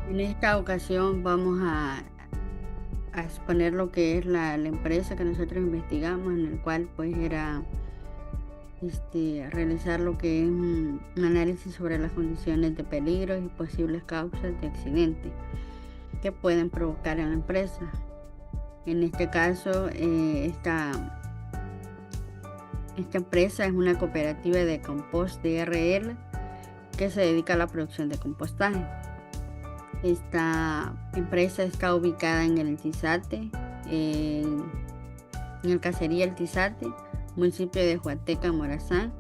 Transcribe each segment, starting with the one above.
En esta ocasión vamos a exponer lo que es la empresa que nosotros investigamos, en el cual pues era realizar lo que es un análisis sobre las condiciones de peligro y posibles causas de accidente que pueden provocar en la empresa. En este caso, esta empresa es una cooperativa de compost de RL que se dedica a la producción de compostaje. Esta empresa está ubicada en el Tizate, en el caserío El Tizate, municipio de Huateca, Morazán.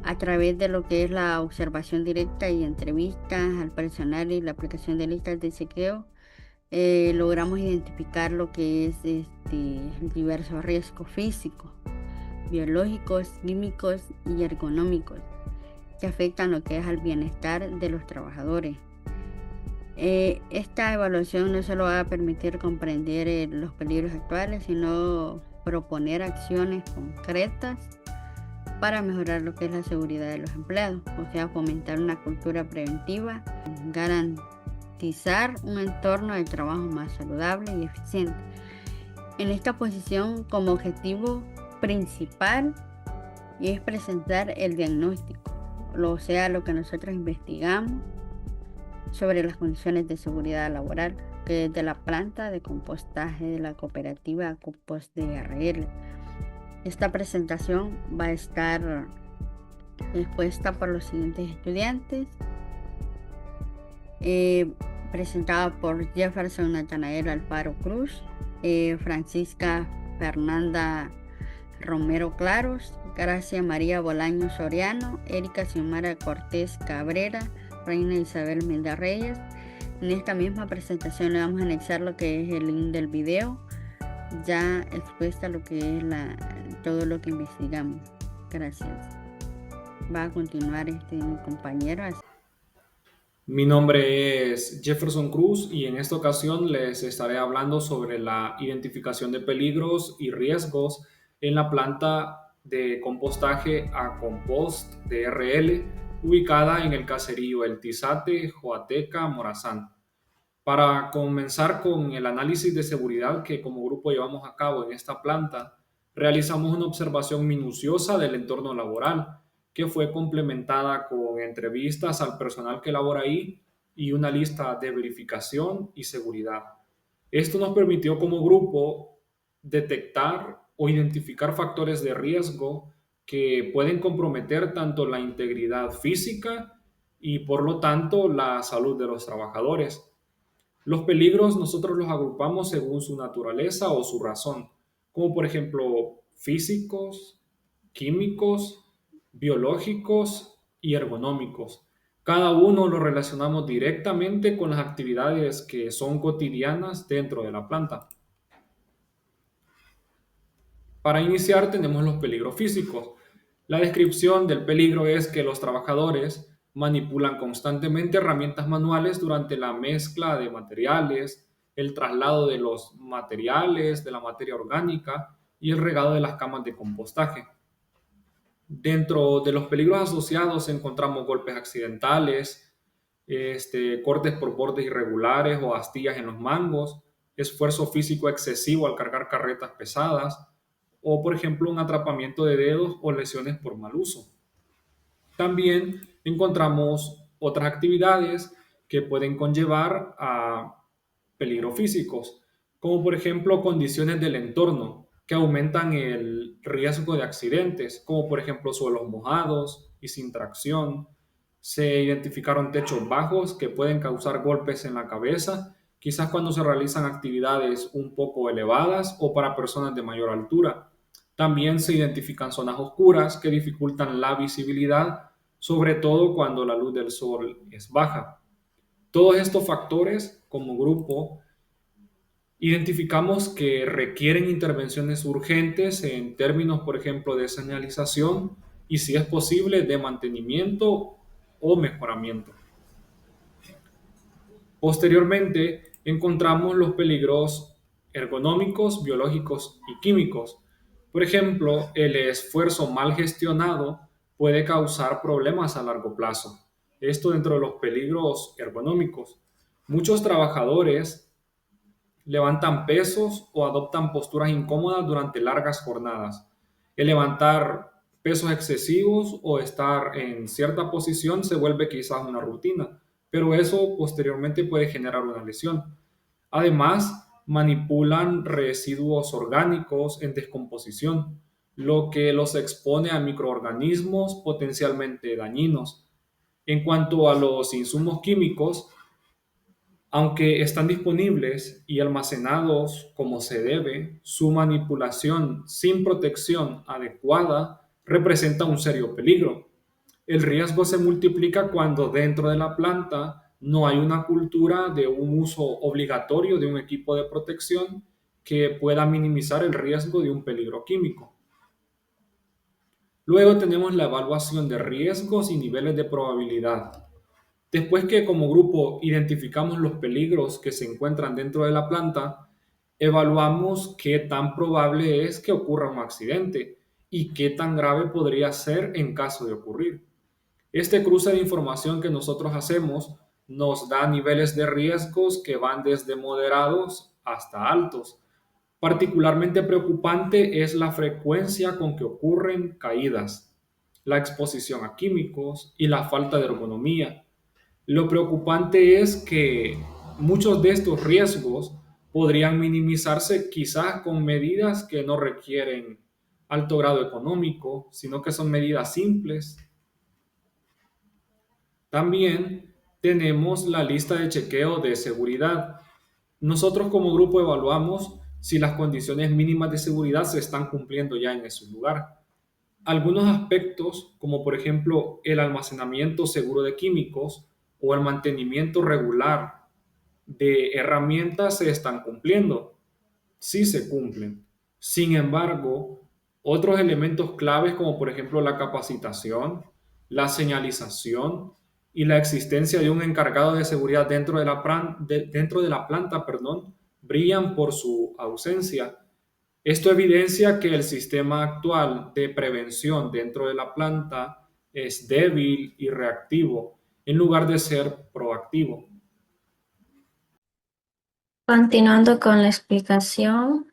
A través de lo que es la observación directa y entrevistas al personal y la aplicación de listas de chequeo, logramos identificar lo que es diversos riesgos físicos, biológicos, químicos y ergonómicos que afectan lo que es al bienestar de los trabajadores. Esta evaluación no solo va a permitir comprender los peligros actuales, sino proponer acciones concretas para mejorar lo que es la seguridad de los empleados, o sea, fomentar una cultura preventiva, garantizar un entorno de trabajo más saludable y eficiente. En esta posición, como objetivo principal, es presentar el diagnóstico, o sea, lo que nosotros investigamos sobre las condiciones de seguridad laboral, que es de la planta de compostaje de la cooperativa Compost de RL. Esta presentación va a estar expuesta por los siguientes estudiantes, presentada por Jefferson Natanael Alfaro Cruz, Francisca Fernanda Romero Claros, Gracia María Bolaño Soriano, Erika Xiomara Cortés Cabrera, Reina Isabel Menda Reyes. En esta misma presentación le vamos a anexar lo que es el link del video, ya expuesta lo que es todo lo que investigamos. Gracias. Va a continuar mi compañero. Mi nombre es Jefferson Cruz y en esta ocasión les estaré hablando sobre la identificación de peligros y riesgos en la planta de compostaje a compost de RL ubicada en el caserío El Tizate, Joateca, Morazán. Para comenzar con el análisis de seguridad que como grupo llevamos a cabo en esta planta, realizamos una observación minuciosa del entorno laboral, que fue complementada con entrevistas al personal que labora ahí y una lista de verificación y seguridad. Esto nos permitió como grupo detectar o identificar factores de riesgo que pueden comprometer tanto la integridad física y por lo tanto la salud de los trabajadores. Los peligros nosotros los agrupamos según su naturaleza o su razón, como por ejemplo físicos, químicos, biológicos y ergonómicos. Cada uno lo relacionamos directamente con las actividades que son cotidianas dentro de la planta. Para iniciar tenemos los peligros físicos. La descripción del peligro es que los trabajadores manipulan constantemente herramientas manuales durante la mezcla de materiales, el traslado de los materiales, de la materia orgánica y el regado de las camas de compostaje. Dentro de los peligros asociados encontramos golpes accidentales, cortes por bordes irregulares o astillas en los mangos, esfuerzo físico excesivo al cargar carretas pesadas o, por ejemplo, un atrapamiento de dedos o lesiones por mal uso. También encontramos otras actividades que pueden conllevar a peligros físicos, como por ejemplo condiciones del entorno que aumentan el riesgo de accidentes, como por ejemplo suelos mojados y sin tracción. Se identificaron techos bajos que pueden causar golpes en la cabeza, quizás cuando se realizan actividades un poco elevadas o para personas de mayor altura. También se identifican zonas oscuras que dificultan la visibilidad, sobre todo cuando la luz del sol es baja. Todos estos factores, como grupo, identificamos que requieren intervenciones urgentes en términos, por ejemplo, de señalización y, si es posible, de mantenimiento o mejoramiento. Posteriormente, encontramos los peligros ergonómicos, biológicos y químicos. Por ejemplo, el esfuerzo mal gestionado puede causar problemas a largo plazo. Esto dentro de los peligros ergonómicos. Muchos trabajadores levantan pesos o adoptan posturas incómodas durante largas jornadas. El levantar pesos excesivos o estar en cierta posición se vuelve quizás una rutina, pero eso posteriormente puede generar una lesión. Además, manipulan residuos orgánicos en descomposición, lo que los expone a microorganismos potencialmente dañinos. En cuanto a los insumos químicos, aunque están disponibles y almacenados como se debe, su manipulación sin protección adecuada representa un serio peligro. El riesgo se multiplica cuando dentro de la planta no hay una cultura de un uso obligatorio de un equipo de protección que pueda minimizar el riesgo de un peligro químico. Luego tenemos la evaluación de riesgos y niveles de probabilidad. Después que como grupo identificamos los peligros que se encuentran dentro de la planta, evaluamos qué tan probable es que ocurra un accidente y qué tan grave podría ser en caso de ocurrir. Este cruce de información que nosotros hacemos nos da niveles de riesgos que van desde moderados hasta altos. Particularmente preocupante es la frecuencia con que ocurren caídas, la exposición a químicos y la falta de ergonomía. Lo preocupante es que muchos de estos riesgos podrían minimizarse quizás con medidas que no requieren alto grado económico, sino que son medidas simples. También tenemos la lista de chequeo de seguridad. Nosotros como grupo evaluamos si las condiciones mínimas de seguridad se están cumpliendo ya en ese lugar. Algunos aspectos, como por ejemplo el almacenamiento seguro de químicos o el mantenimiento regular de herramientas, se están cumpliendo. Sí se cumplen. Sin embargo, otros elementos claves como por ejemplo la capacitación, la señalización y la existencia de un encargado de seguridad dentro de la planta, perdón, brillan por su ausencia. Esto evidencia que el sistema actual de prevención dentro de la planta es débil y reactivo en lugar de ser proactivo. Continuando con la explicación,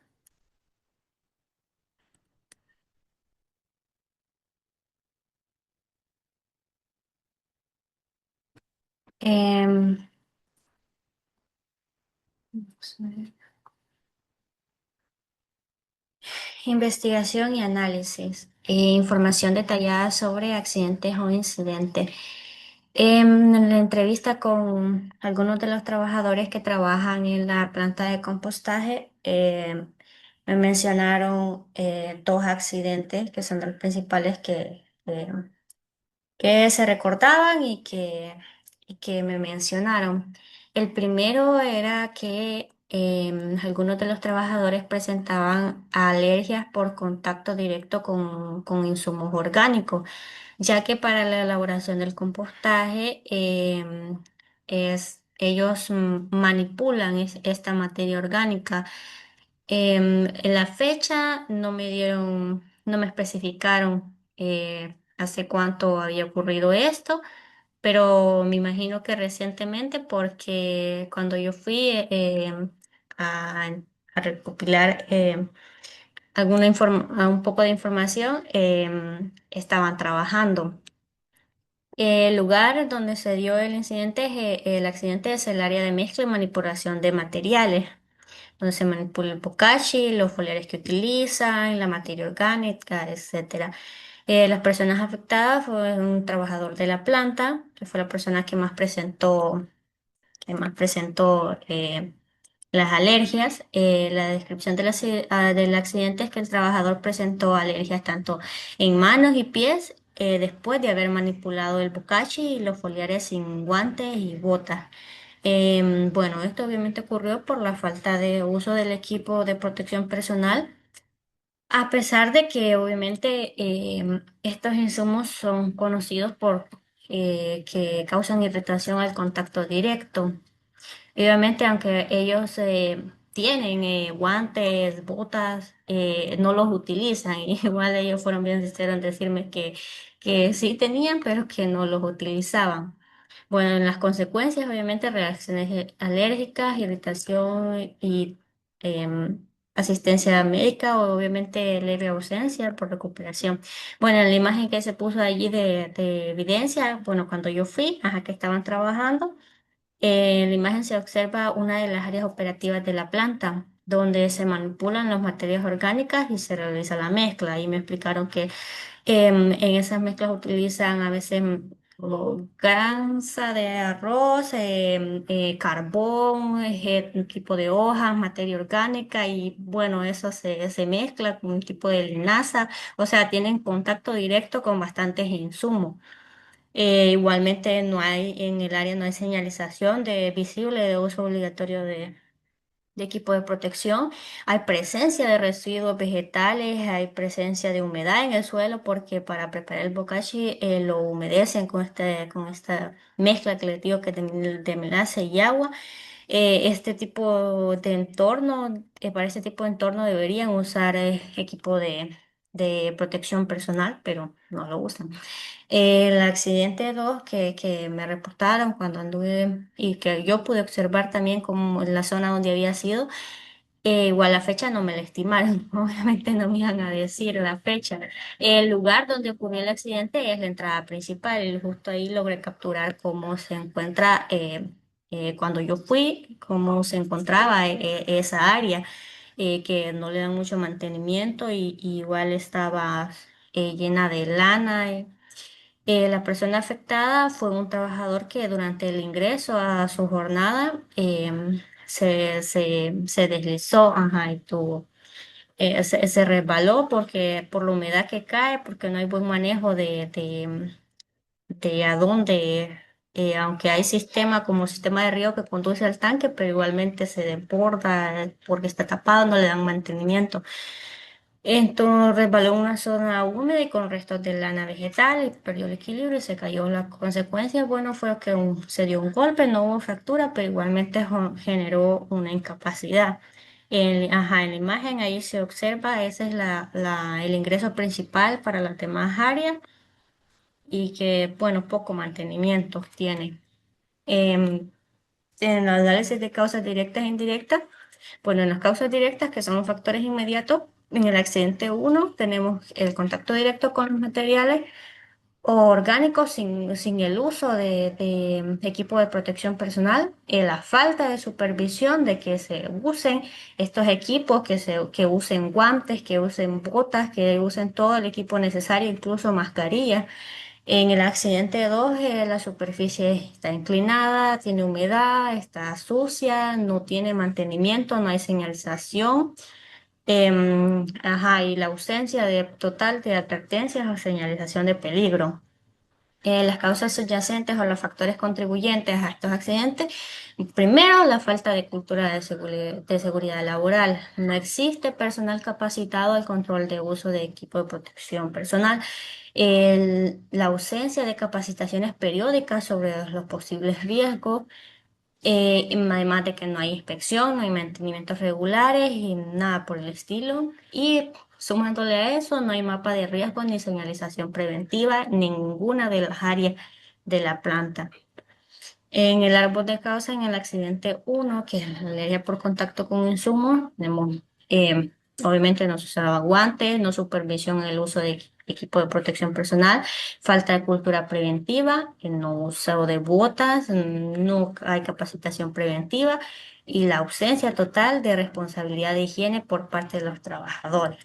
em, vamos a ver. Investigación y análisis. Información detallada sobre accidentes o incidentes. En la entrevista con algunos de los trabajadores que trabajan en la planta de compostaje, me mencionaron dos accidentes que son los principales que se recordaban y que me mencionaron. El primero era que algunos de los trabajadores presentaban alergias por contacto directo con insumos orgánicos, ya que para la elaboración del compostaje ellos manipulan esta materia orgánica. En la fecha no me dieron, no me especificaron hace cuánto había ocurrido esto, pero me imagino que recientemente porque cuando yo fui a, a recopilar un poco de información, estaban trabajando. El lugar donde se dio el accidente es el área de mezcla y manipulación de materiales donde se manipula el bokashi, los foliares que utilizan, la materia orgánica, etcétera. Las personas afectadas fue un trabajador de la planta, que fue la persona que más presentó las alergias. La descripción del accidente es que el trabajador presentó alergias tanto en manos y pies después de haber manipulado el bokashi y los foliares sin guantes y botas. Bueno, esto obviamente ocurrió por la falta de uso del equipo de protección personal, a pesar de que obviamente estos insumos son conocidos por que causan irritación al contacto directo. Y obviamente, aunque ellos tienen guantes, botas, no los utilizan. Igual ellos fueron bien sinceros en decirme que sí tenían, pero que no los utilizaban. Bueno, las consecuencias, obviamente, reacciones alérgicas, irritación y em, asistencia médica, o obviamente leve ausencia por recuperación. Bueno, en la imagen que se puso allí de evidencia, bueno, cuando yo fui, ajá, que estaban trabajando. En la imagen se observa una de las áreas operativas de la planta, donde se manipulan las materias orgánicas y se realiza la mezcla. Y me explicaron que en esas mezclas utilizan a veces como gansa de arroz, carbón, un tipo de hojas, materia orgánica y bueno, eso se mezcla con un tipo de linaza, o sea, tienen contacto directo con bastantes insumos. Igualmente no hay en el área no hay señalización de visible de uso obligatorio de equipo de protección. Hay presencia de residuos vegetales, hay presencia de humedad en el suelo porque para preparar el bokashi lo humedecen con esta mezcla que les digo que de melaza y agua. Este tipo de entorno, para este tipo de entorno deberían usar equipo de protección personal, pero no lo usan. El accidente 2 que me reportaron cuando anduve y que yo pude observar también como en la zona donde había sido, igual la fecha no me la estimaron, obviamente no me iban a decir la fecha. El lugar donde ocurrió el accidente es la entrada principal y justo ahí logré capturar cómo se encuentra, cuando yo fui, cómo se encontraba esa área, que no le dan mucho mantenimiento y igual estaba llena de lana. La persona afectada fue un trabajador que durante el ingreso a su jornada se deslizó, ajá, y se resbaló porque, por la humedad que cae, porque no hay buen manejo de a dónde, aunque hay sistema como sistema de río que conduce al tanque, pero igualmente se desborda porque está tapado, no le dan mantenimiento. Esto resbaló en una zona húmeda y con restos de lana vegetal y perdió el equilibrio y se cayó. La consecuencia, bueno, fue que se dio un golpe, no hubo fractura, pero igualmente generó una incapacidad. Ajá, en la imagen ahí se observa, ese es el ingreso principal para las demás áreas y que, bueno, poco mantenimiento tiene. Em, en el análisis de causas directas e indirectas, bueno, en las causas directas, que son los factores inmediatos, en el accidente uno tenemos el contacto directo con los materiales orgánicos sin el uso de equipo de protección personal, la falta de supervisión de que se usen estos equipos, que usen guantes, que usen botas, que usen todo el equipo necesario, incluso mascarillas. En el accidente 2, la superficie está inclinada, tiene humedad, está sucia, no tiene mantenimiento, no hay señalización. Ajá, y la ausencia total de advertencias o señalización de peligro. Las causas subyacentes o los factores contribuyentes a estos accidentes. Primero, la falta de cultura de seguridad laboral. No existe personal capacitado al control de uso de equipo de protección personal. La ausencia de capacitaciones periódicas sobre los posibles riesgos. Además de que no hay inspección, no hay mantenimientos regulares y nada por el estilo. Y sumándole a eso, no hay mapa de riesgo ni señalización preventiva, en ninguna de las áreas de la planta. En el árbol de causa, en el accidente uno, que es la alergia por contacto con insumos, tenemos, obviamente no se usaba guantes, no supervisión en el uso de equipo de protección personal, falta de cultura preventiva, no uso de botas, no hay capacitación preventiva y la ausencia total de responsabilidad de higiene por parte de los trabajadores.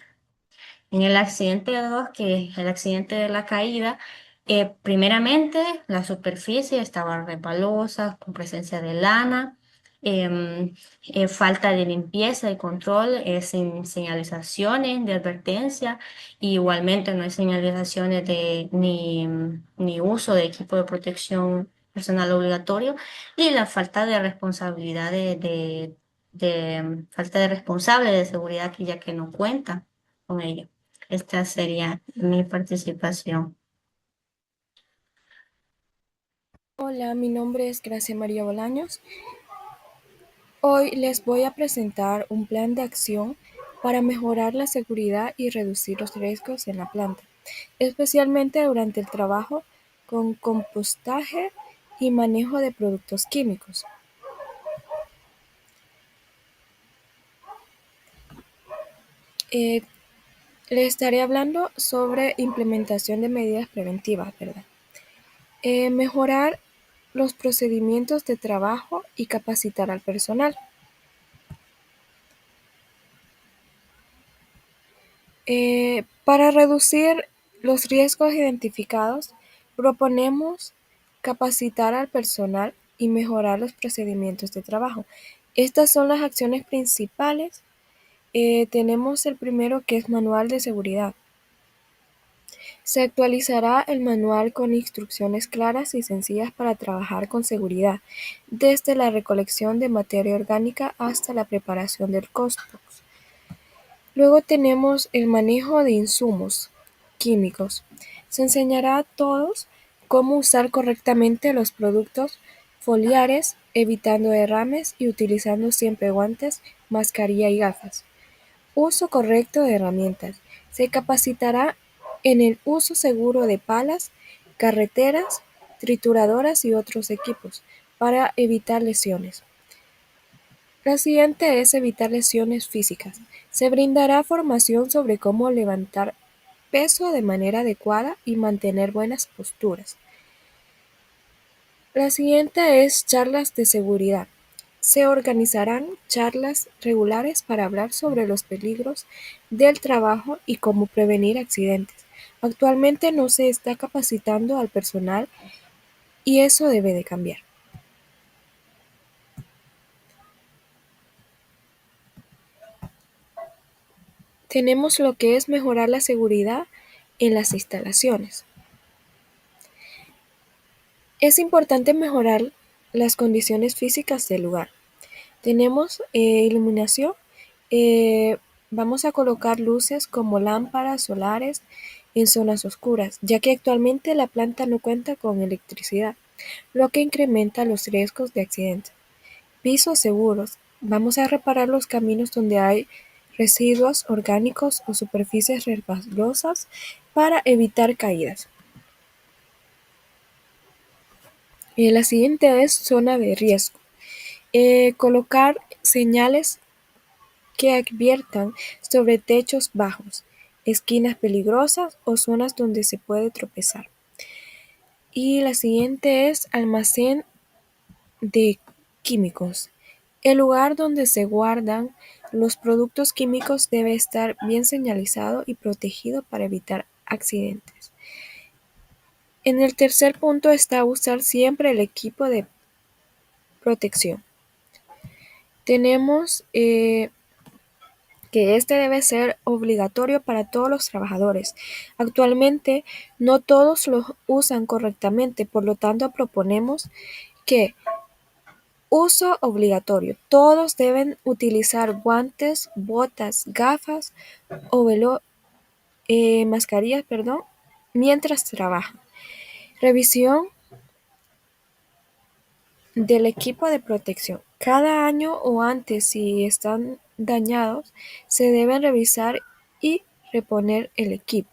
En el accidente 2, que es el accidente de la caída, primeramente la superficie estaba resbalosa, con presencia de lana, em, falta de limpieza y control, sin señalizaciones de advertencia, y igualmente no hay señalizaciones ni uso de equipo de protección personal obligatorio, y la falta de responsabilidad falta de responsable de seguridad que ya que no cuenta con ello. Esta sería mi participación. Hola, mi nombre es Gracia María Bolaños. Hoy les voy a presentar un plan de acción para mejorar la seguridad y reducir los riesgos en la planta, especialmente durante el trabajo con compostaje y manejo de productos químicos. Le estaré hablando sobre implementación de medidas preventivas, ¿verdad? Mejorar los procedimientos de trabajo y capacitar al personal. Para reducir los riesgos identificados, proponemos capacitar al personal y mejorar los procedimientos de trabajo. Estas son las acciones principales. Tenemos el primero, que es manual de seguridad. Se actualizará el manual con instrucciones claras y sencillas para trabajar con seguridad, desde la recolección de materia orgánica hasta la preparación del compost. Luego tenemos el manejo de insumos químicos. Se enseñará a todos cómo usar correctamente los productos foliares, evitando derrames y utilizando siempre guantes, mascarilla y gafas. Uso correcto de herramientas. Se capacitará en el uso seguro de palas, carreteras, trituradoras y otros equipos para evitar lesiones. La siguiente es evitar lesiones físicas. Se brindará formación sobre cómo levantar peso de manera adecuada y mantener buenas posturas. La siguiente es charlas de seguridad. Se organizarán charlas regulares para hablar sobre los peligros del trabajo y cómo prevenir accidentes. Actualmente no se está capacitando al personal y eso debe de cambiar. Tenemos lo que es mejorar la seguridad en las instalaciones. Es importante mejorar las condiciones físicas del lugar. Tenemos iluminación. Vamos a colocar luces como lámparas solares en zonas oscuras, ya que actualmente la planta no cuenta con electricidad, lo que incrementa los riesgos de accidentes. Pisos seguros. Vamos a reparar los caminos donde hay residuos orgánicos o superficies resbalosas para evitar caídas. La siguiente es zona de riesgo. Colocar señales que adviertan sobre techos bajos, esquinas peligrosas o zonas donde se puede tropezar. Y la siguiente es almacén de químicos. El lugar donde se guardan los productos químicos debe estar bien señalizado y protegido para evitar accidentes. En el tercer punto está usar siempre el equipo de protección. Tenemos que este debe ser obligatorio para todos los trabajadores. Actualmente no todos lo usan correctamente, por lo tanto proponemos que uso obligatorio. Todos deben utilizar guantes, botas, gafas o mascarillas, mientras trabajan. Revisión del equipo de protección. Cada año o antes, si están dañados, se deben revisar y reponer el equipo.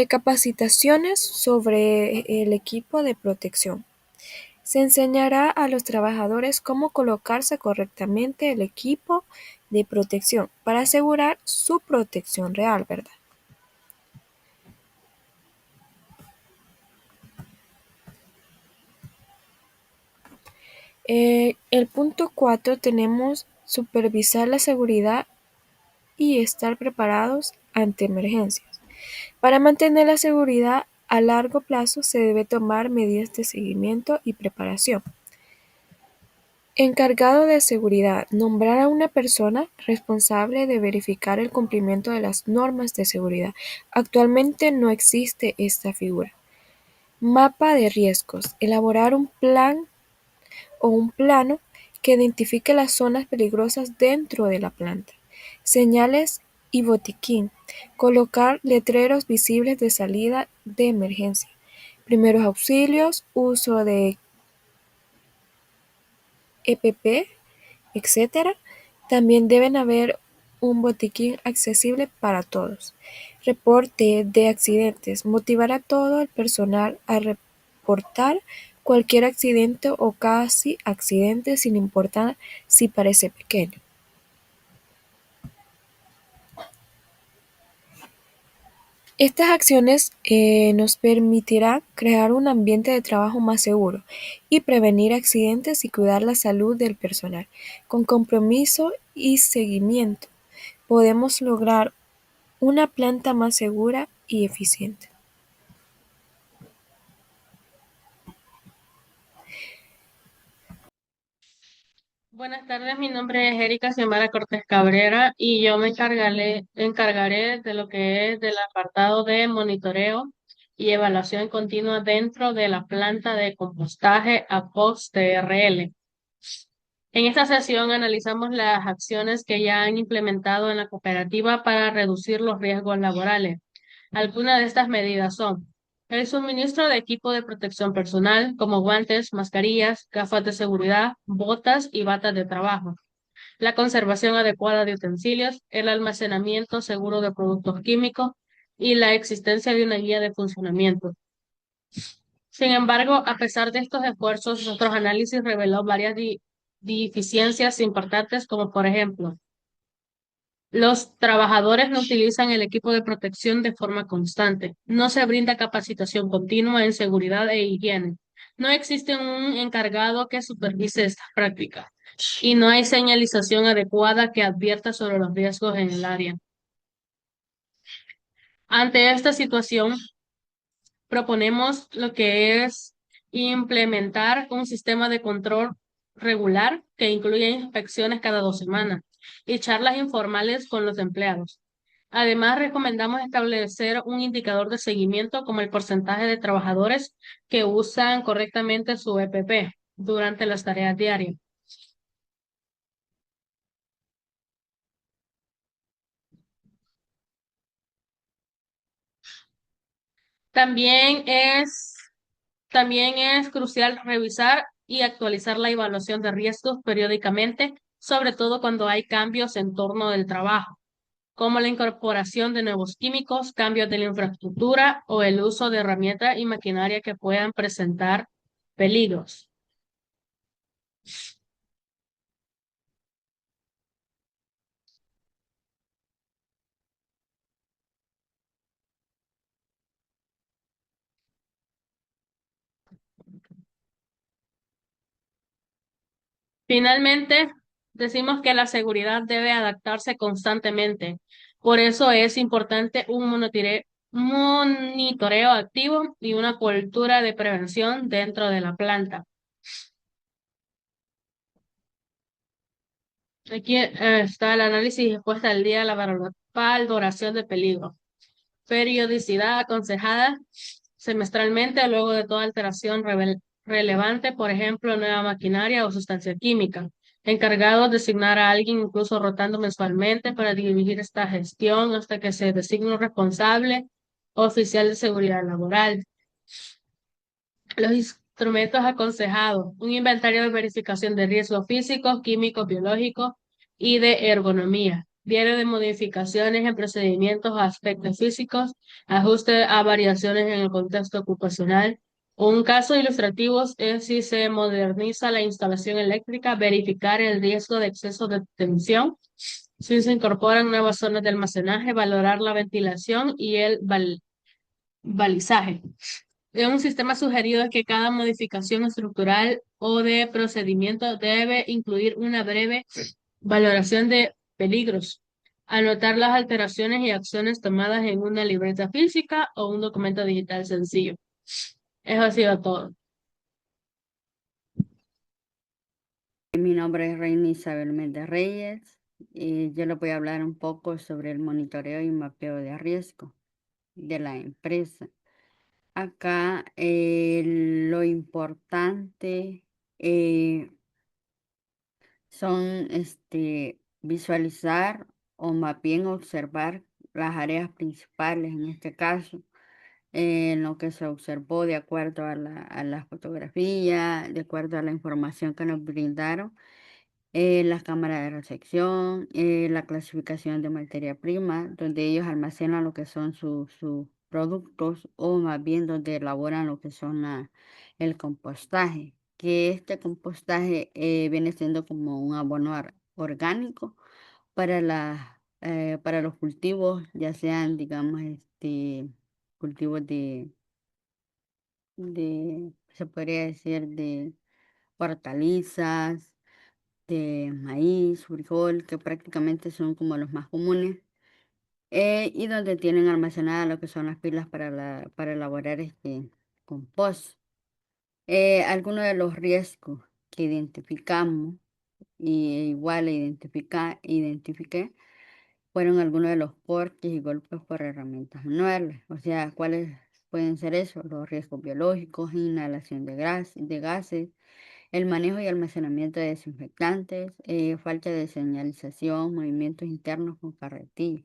Capacitaciones sobre el equipo de protección. Se enseñará a los trabajadores cómo colocarse correctamente el equipo de protección para asegurar su protección real, ¿verdad? El punto 4 tenemos supervisar la seguridad y estar preparados ante emergencias. Para mantener la seguridad a largo plazo se debe tomar medidas de seguimiento y preparación. Encargado de seguridad. Nombrar a una persona responsable de verificar el cumplimiento de las normas de seguridad. Actualmente no existe esta figura. Mapa de riesgos. Elaborar un plan o un plano que identifique las zonas peligrosas dentro de la planta. Señales y botiquín. Colocar letreros visibles de salida de emergencia. Primeros auxilios, uso de EPP, etc. También deben haber un botiquín accesible para todos. Reporte de accidentes. Motivar a todo el personal a reportar cualquier accidente o casi accidente sin importar si parece pequeño. Estas acciones nos permitirán crear un ambiente de trabajo más seguro y prevenir accidentes y cuidar la salud del personal. Con compromiso y seguimiento podemos lograr una planta más segura y eficiente. Buenas tardes, mi nombre es Erika Xiomara Cortés Cabrera y yo me encargaré de lo que es del apartado de monitoreo y evaluación continua dentro de la planta de compostaje APOX TRL. En esta sesión analizamos las acciones que ya han implementado en la cooperativa para reducir los riesgos laborales. Algunas de estas medidas son el suministro de equipo de protección personal como guantes, mascarillas, gafas de seguridad, botas y batas de trabajo, la conservación adecuada de utensilios, el almacenamiento seguro de productos químicos y la existencia de una guía de funcionamiento. Sin embargo, a pesar de estos esfuerzos, nuestros análisis reveló varias deficiencias importantes, como por ejemplo, los trabajadores no utilizan el equipo de protección de forma constante. No se brinda capacitación continua en seguridad e higiene. No existe un encargado que supervise estas prácticas. Y no hay señalización adecuada que advierta sobre los riesgos en el área. Ante esta situación, proponemos lo que es implementar un sistema de control regular que incluya inspecciones cada 2 semanas y charlas informales con los empleados. Además, recomendamos establecer un indicador de seguimiento como el porcentaje de trabajadores que usan correctamente su EPP durante las tareas diarias. También es, también es crucial revisar y actualizar la evaluación de riesgos periódicamente, sobre todo cuando hay cambios en torno del trabajo, como la incorporación de nuevos químicos, cambios de la infraestructura o el uso de herramientas y maquinaria que puedan presentar peligros. Finalmente, decimos que la seguridad debe adaptarse constantemente. Por eso es importante un monitoreo activo y una cultura de prevención dentro de la planta. Aquí está el análisis puesta al día de la valoración de peligro. Periodicidad aconsejada semestralmente luego de toda alteración relevante, por ejemplo, nueva maquinaria o sustancia química. Encargado de designar a alguien, incluso rotando mensualmente, para dirigir esta gestión hasta que se designe un responsable oficial de seguridad laboral. Los instrumentos aconsejados, un inventario de verificación de riesgos físicos, químicos, biológicos y de ergonomía. Diario de modificaciones en procedimientos o aspectos físicos, ajuste a variaciones en el contexto ocupacional. Un caso ilustrativo es si se moderniza la instalación eléctrica, verificar el riesgo de exceso de tensión, si se incorporan nuevas zonas de almacenaje, valorar la ventilación y el balizaje. Un sistema sugerido es que cada modificación estructural o de procedimiento debe incluir una breve valoración de peligros, anotar las alteraciones y acciones tomadas en una libreta física o un documento digital sencillo. Eso ha sido todo. Mi nombre es Reina Isabel Méndez Reyes y yo les voy a hablar un poco sobre el monitoreo y mapeo de riesgo de la empresa. Acá lo importante son visualizar o más bien observar las áreas principales, en este caso, en lo que se observó de acuerdo a la fotografía, de acuerdo a la información que nos brindaron, las cámaras de recepción, la clasificación de materia prima, donde ellos almacenan lo que son sus productos o más bien donde elaboran lo que son el compostaje, que este compostaje viene siendo como un abono orgánico para los cultivos, ya sean, digamos, cultivos se podría decir, de hortalizas, de maíz, frijol, que prácticamente son como los más comunes, y donde tienen almacenadas lo que son las pilas para elaborar este compost. Algunos de los riesgos que identificamos, y igual identifiqué, fueron algunos de los cortes y golpes por herramientas manuales. O sea, ¿cuáles pueden ser esos? Los riesgos biológicos, inhalación de gases, el manejo y almacenamiento de desinfectantes, falta de señalización, movimientos internos con carretilla.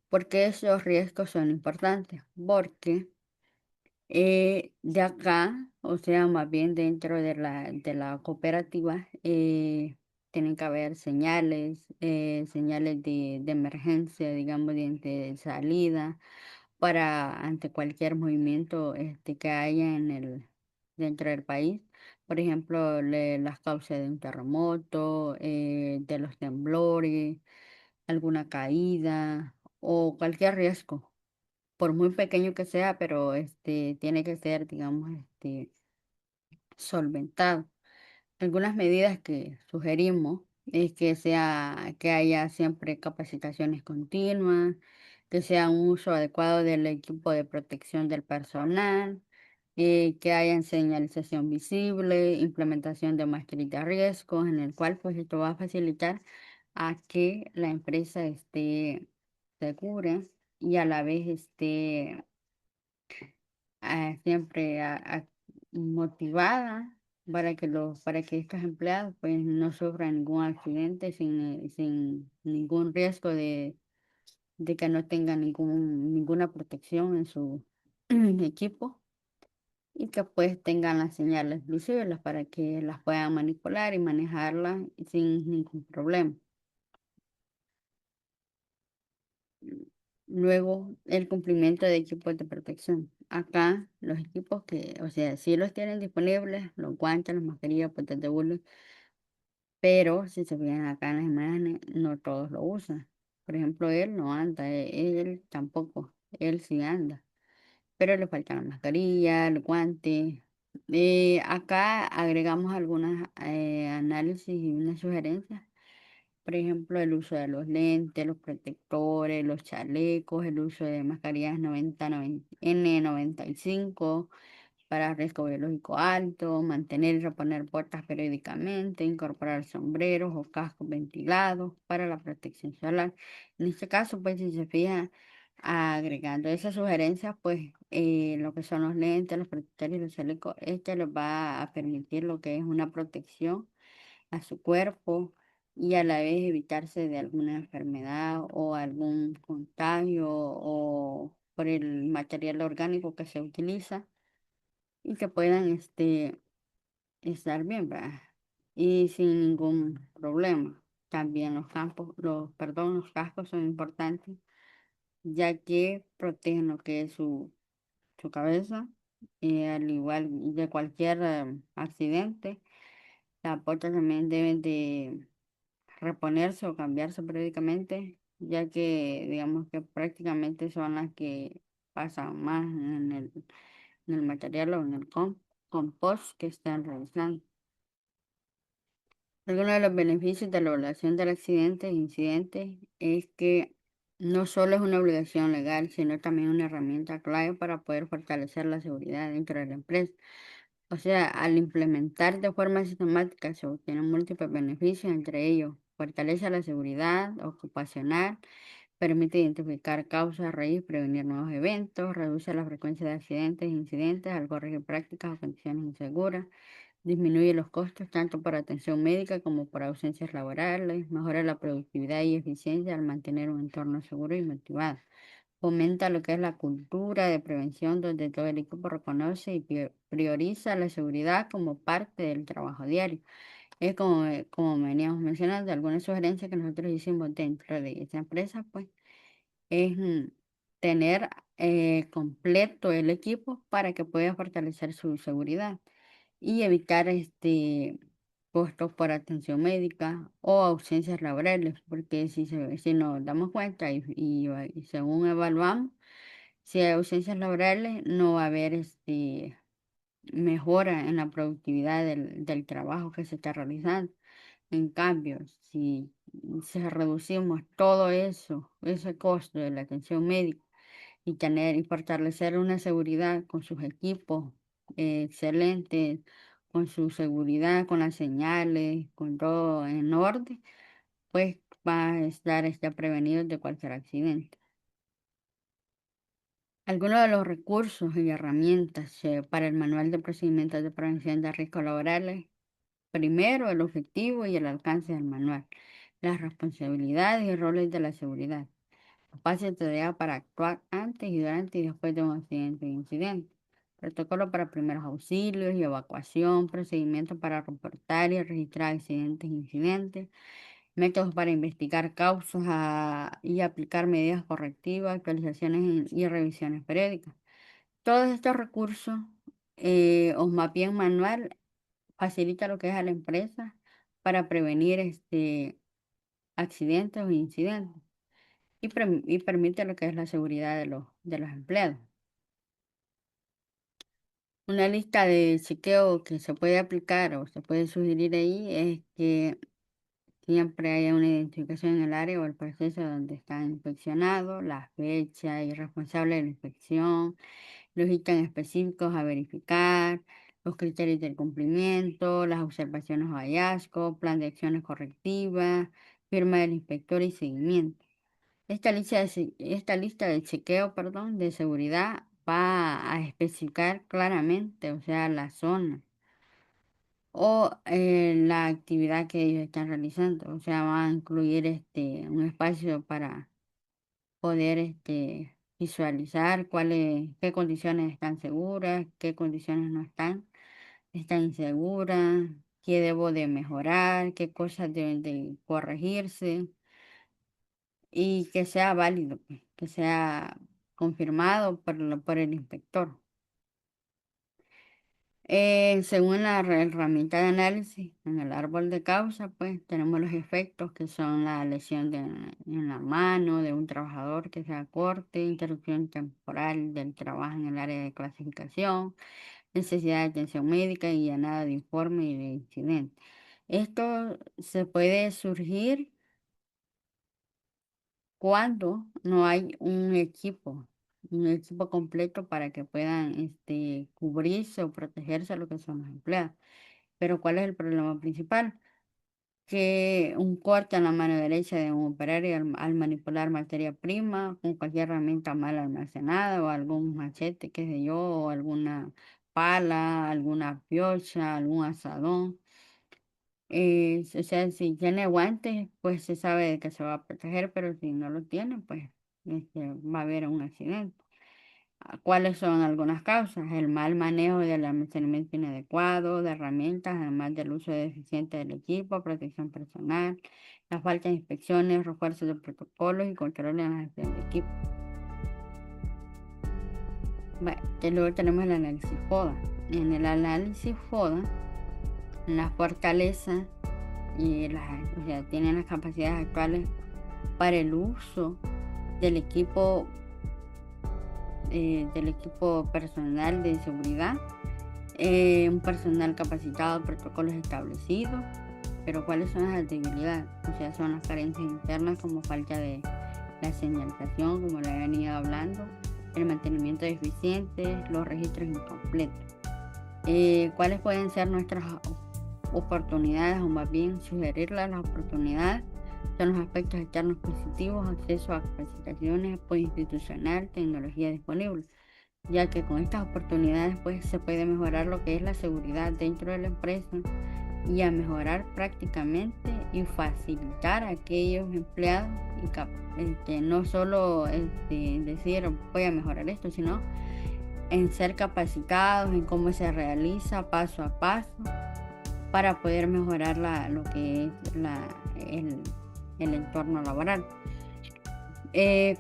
¿Por qué esos riesgos son importantes? Porque de acá, o sea, más bien dentro de la cooperativa, tienen que haber señales de emergencia, digamos, de salida, ante cualquier movimiento que haya dentro del país. Por ejemplo, las causas de un terremoto, de los temblores, alguna caída o cualquier riesgo por muy pequeño que sea, pero tiene que ser, digamos, solventado. Algunas medidas que sugerimos es que haya siempre capacitaciones continuas, que sea un uso adecuado del equipo de protección del personal, que haya señalización visible, implementación de mascarillas de riesgo, en el cual pues esto va a facilitar a que la empresa esté segura y a la vez esté siempre motivada para que estos empleados pues no sufran ningún accidente sin ningún riesgo de que no tengan ninguna protección en su equipo y que pues tengan las señales visibles para que las puedan manipular y manejarlas sin ningún problema. Luego, el cumplimiento de equipos de protección. Acá, los equipos o sea, sí los tienen disponibles, los guantes, las mascarillas, botas de hule, pero si se fijan acá en las imágenes, no todos lo usan. Por ejemplo, él no anda, él tampoco, él sí anda, pero le faltan la mascarilla, el guante. Acá agregamos algunas análisis y unas sugerencias. Por ejemplo, el uso de los lentes, los protectores, los chalecos, el uso de mascarillas 90 N95 para riesgo biológico alto, mantener y reponer puertas periódicamente, incorporar sombreros o cascos ventilados para la protección solar. En este caso, pues si se fija, agregando esas sugerencias, pues lo que son los lentes, los protectores y los chalecos, este les va a permitir lo que es una protección a su cuerpo y a la vez evitarse de alguna enfermedad o algún contagio o por el material orgánico que se utiliza y que puedan estar bien, ¿verdad? Y sin ningún problema. También los cascos son importantes ya que protegen lo que es su cabeza, al igual de cualquier accidente. Las botas también deben de reponerse o cambiarse periódicamente, ya que digamos que prácticamente son las que pasan más en el material o en el compost que están realizando. Algunos de los beneficios de la evaluación del accidente e incidentes es que no solo es una obligación legal, sino también una herramienta clave para poder fortalecer la seguridad dentro de la empresa. O sea, al implementar de forma sistemática se obtienen múltiples beneficios, entre ellos fortalece la seguridad ocupacional, permite identificar causas raíz, prevenir nuevos eventos, reduce la frecuencia de accidentes e incidentes al corregir prácticas o condiciones inseguras, disminuye los costos tanto por atención médica como por ausencias laborales, mejora la productividad y eficiencia al mantener un entorno seguro y motivado. Fomenta lo que es la cultura de prevención donde todo el equipo reconoce y prioriza la seguridad como parte del trabajo diario. Es como veníamos mencionando, algunas sugerencias que nosotros hicimos dentro de esa empresa, pues es tener completo el equipo para que pueda fortalecer su seguridad y evitar costos por atención médica o ausencias laborales, porque si nos damos cuenta y según evaluamos, si hay ausencias laborales, no va a haber mejora en la productividad del trabajo que se está realizando. En cambio, si reducimos todo eso, ese costo de la atención médica y fortalecer una seguridad con sus equipos excelentes, con su seguridad, con las señales, con todo en orden, pues va a estar prevenido de cualquier accidente. Algunos de los recursos y herramientas para el Manual de Procedimientos de Prevención de Riesgos Laborales. Primero, el objetivo y el alcance del manual, las responsabilidades y roles de la seguridad, espacio de tarea para actuar antes y durante y después de un accidente o incidente, protocolo para primeros auxilios y evacuación, procedimientos para reportar y registrar accidentes e incidentes, métodos para investigar causas y aplicar medidas correctivas, actualizaciones y revisiones periódicas. Todos estos recursos, o más bien manual, facilita lo que es a la empresa para prevenir accidentes o incidentes y permite lo que es la seguridad de los empleados. Una lista de chequeo que se puede aplicar o se puede sugerir ahí es que siempre haya una identificación en el área o el proceso donde están inspeccionados, la fecha y responsable de la inspección, los ítems específicos a verificar, los criterios del cumplimiento, las observaciones o hallazgos, plan de acciones correctivas, firma del inspector y seguimiento. Esta lista de chequeo, de seguridad va a especificar claramente, o sea, la zona o la actividad que ellos están realizando. O sea, va a incluir un espacio para poder visualizar qué condiciones están seguras, qué condiciones no están inseguras, qué debo de mejorar, qué cosas deben de corregirse y que sea válido, pues, que sea confirmado por el inspector. Según la herramienta de análisis, en el árbol de causa, pues tenemos los efectos que son la lesión en la mano de un trabajador que sea corte, interrupción temporal del trabajo en el área de clasificación, necesidad de atención médica y llenada de informe y de incidente. Esto se puede surgir cuando no hay un equipo completo para que puedan cubrirse o protegerse a lo que son los empleados. Pero ¿cuál es el problema principal? Que un corte en la mano derecha de un operario al manipular materia prima con cualquier herramienta mal almacenada o algún machete, qué sé yo, o alguna pala, alguna piocha, algún asadón. O sea, si tiene guantes, pues se sabe de que se va a proteger, pero si no lo tiene, pues va a haber un accidente. ¿Cuáles son algunas causas? El mal manejo del almacenamiento inadecuado de herramientas, además del uso deficiente del equipo, protección personal, la falta de inspecciones, refuerzos de protocolos y control en la gestión de equipo. Bueno, y luego tenemos el análisis FODA. En el análisis FODA, la fortaleza o sea, tienen las capacidades actuales para el uso del equipo personal de seguridad, un personal capacitado, protocolos establecidos, pero ¿cuáles son las debilidades? O sea, son las carencias internas como falta de la señalización, como le he venido hablando, el mantenimiento deficiente, los registros incompletos. ¿Cuáles pueden ser nuestras oportunidades o más bien sugerirlas las oportunidades? Son los aspectos externos positivos, acceso a capacitaciones, apoyo institucional, tecnología disponible, ya que con estas oportunidades pues se puede mejorar lo que es la seguridad dentro de la empresa y a mejorar prácticamente y facilitar a aquellos empleados y no solo decir voy a mejorar esto, sino en ser capacitados en cómo se realiza paso a paso para poder mejorar lo que es el entorno laboral.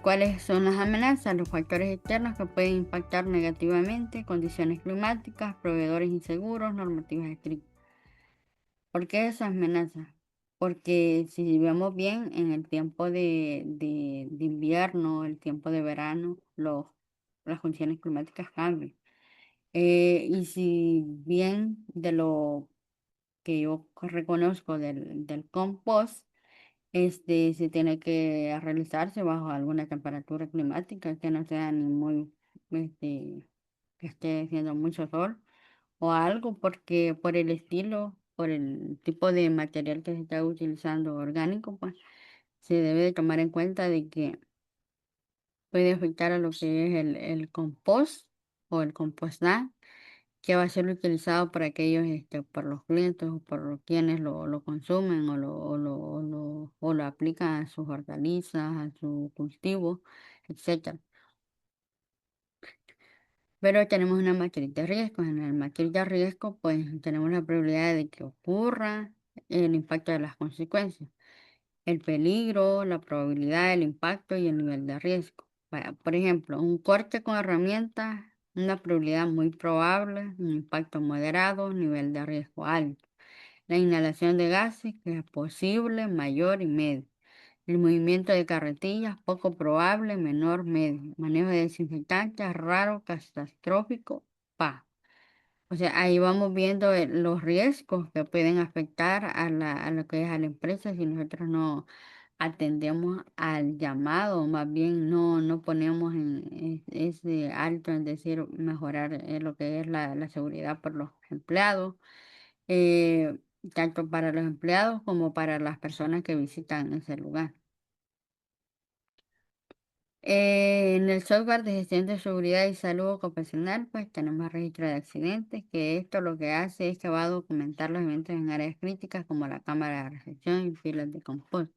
¿Cuáles son las amenazas? Los factores externos que pueden impactar negativamente: condiciones climáticas, proveedores inseguros, normativas estrictas. ¿Por qué esas amenazas? Porque si vemos bien, en el tiempo de invierno, el tiempo de verano, las condiciones climáticas cambian. Y si bien de lo que yo reconozco del compost, se tiene que realizarse bajo alguna temperatura climática que no sea ni muy, que esté haciendo mucho sol o algo, porque por el estilo, por el tipo de material que se está utilizando orgánico, pues se debe de tomar en cuenta de que puede afectar a lo que es el compost o el compostán, que va a ser utilizado por aquellos, por los clientes o por quienes lo consumen o lo aplican a sus hortalizas, a su cultivo, etcétera. Pero tenemos una matriz de riesgos. En la matriz de riesgo, pues tenemos la probabilidad de que ocurra el impacto de las consecuencias, el peligro, la probabilidad, el impacto y el nivel de riesgo. Vaya, por ejemplo, un corte con herramientas, una probabilidad muy probable, un impacto moderado, nivel de riesgo alto. La inhalación de gases, que es posible, mayor y medio. El movimiento de carretillas, poco probable, menor, medio. Manejo de desinfectantes, raro, catastrófico, pa. O sea, ahí vamos viendo los riesgos que pueden afectar a lo que es a la empresa si nosotros no atendemos al llamado, más bien no ponemos ese alto en decir mejorar lo que es la seguridad por los empleados, eh, tanto para los empleados como para las personas que visitan ese lugar. En el software de gestión de seguridad y salud ocupacional, pues tenemos registro de accidentes, que esto lo que hace es que va a documentar los eventos en áreas críticas como la cámara de recepción y filas de compost.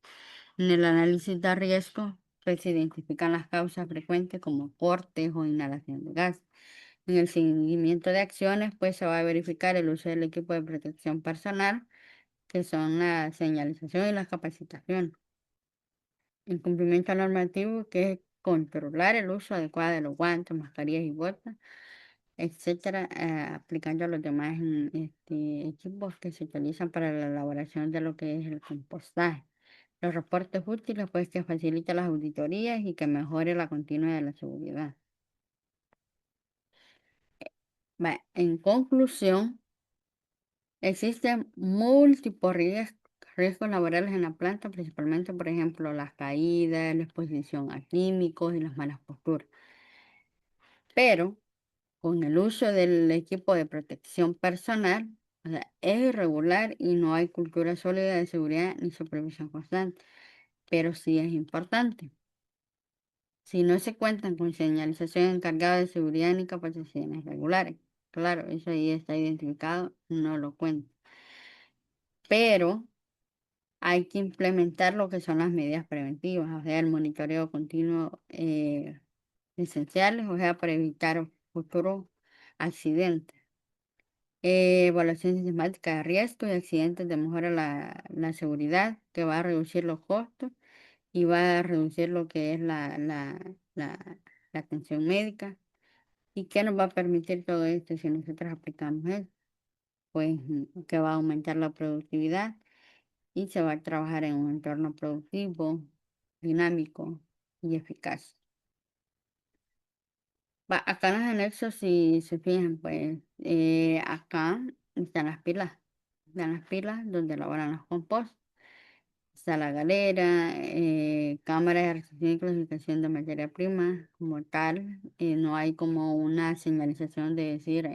En el análisis de riesgo, pues se identifican las causas frecuentes como cortes o inhalación de gas. En el seguimiento de acciones, pues se va a verificar el uso del equipo de protección personal, que son la señalización y la capacitación. El cumplimiento normativo, que es controlar el uso adecuado de los guantes, mascarillas y botas, etcétera, aplicando a los demás equipos que se utilizan para la elaboración de lo que es el compostaje. Los reportes útiles, pues, que facilita las auditorías y que mejore la continua de la seguridad. En conclusión, existen múltiples riesgos laborales en la planta, principalmente, por ejemplo, las caídas, la exposición a químicos y las malas posturas. Pero con el uso del equipo de protección personal, o sea, es irregular y no hay cultura sólida de seguridad ni supervisión constante. Pero sí es importante. Si no se cuentan con señalización encargada de seguridad ni capacitaciones regulares, claro, eso ahí está identificado, no lo cuento. Pero hay que implementar lo que son las medidas preventivas, o sea, el monitoreo continuo esenciales, o sea, para evitar futuros accidentes. Evaluación sistemática de riesgos y accidentes de mejora la seguridad, que va a reducir los costos y va a reducir lo que es la atención médica. ¿Y qué nos va a permitir todo esto si nosotros aplicamos eso? Pues que va a aumentar la productividad y se va a trabajar en un entorno productivo, dinámico y eficaz. Acá en los anexos, si se fijan, pues acá están las pilas donde elaboran los compost. Está la galera, cámara de recepción y clasificación de materia prima como tal. No hay como una señalización de decir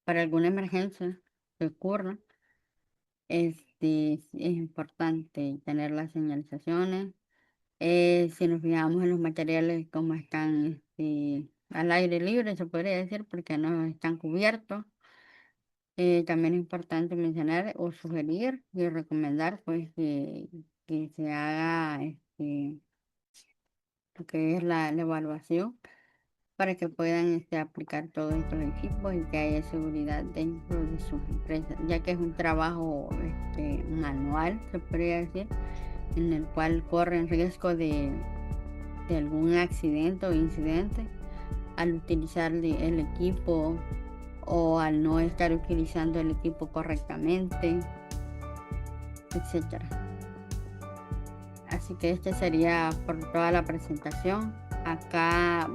para alguna emergencia que ocurra. Es importante tener las señalizaciones. Si nos fijamos en los materiales como están al aire libre, se podría decir, porque no están cubiertos. También es importante mencionar o sugerir y recomendar pues que se haga lo que es la evaluación para que puedan aplicar todos estos equipos y que haya seguridad dentro de sus empresas, ya que es un trabajo manual, se podría decir, en el cual corren riesgo de de algún accidente o incidente al utilizar el equipo o al no estar utilizando el equipo correctamente, etcétera. Así que este sería por toda la presentación. Acá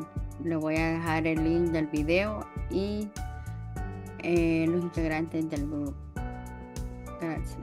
le voy a dejar el link del video y los integrantes del grupo. Gracias.